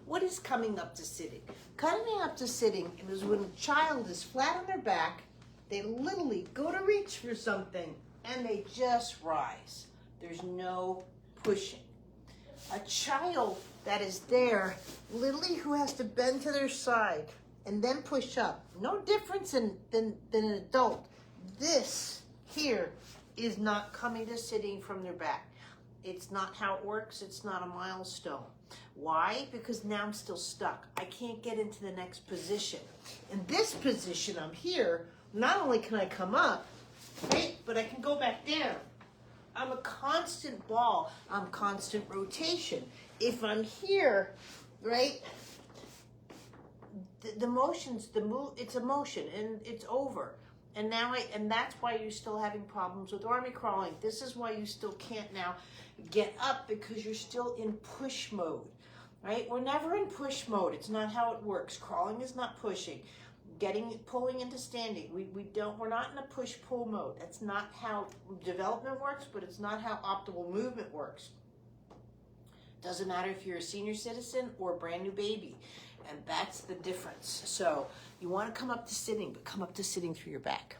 What is coming up to sitting? Coming up to sitting is when a child is flat on their back, they literally go to reach for something and they just rise. There's no pushing. A child that is there, literally who has to bend to their side and then push up. No difference than an adult. This here is not coming to sitting from their back. It's not how it works. It's not a milestone. Why? Because now I'm still stuck. I can't get into the next position. In this position, I'm here. Not only can I come up, right, but I can go back down. I'm a constant ball. I'm constant rotation. If I'm here, right, the motion's the move. It's a motion, and it's over. And now and that's why you're still having problems with army crawling. This is why you still can't now get up, because you're still in push mode, right? We're never in push mode. It's not how it works. Crawling is not pushing. Pulling into standing. We're not in a push-pull mode. That's not how development works, but it's not how optimal movement works. Doesn't matter if you're a senior citizen or a brand new baby. And that's the difference. So you want to come up to sitting, but come up to sitting through your back.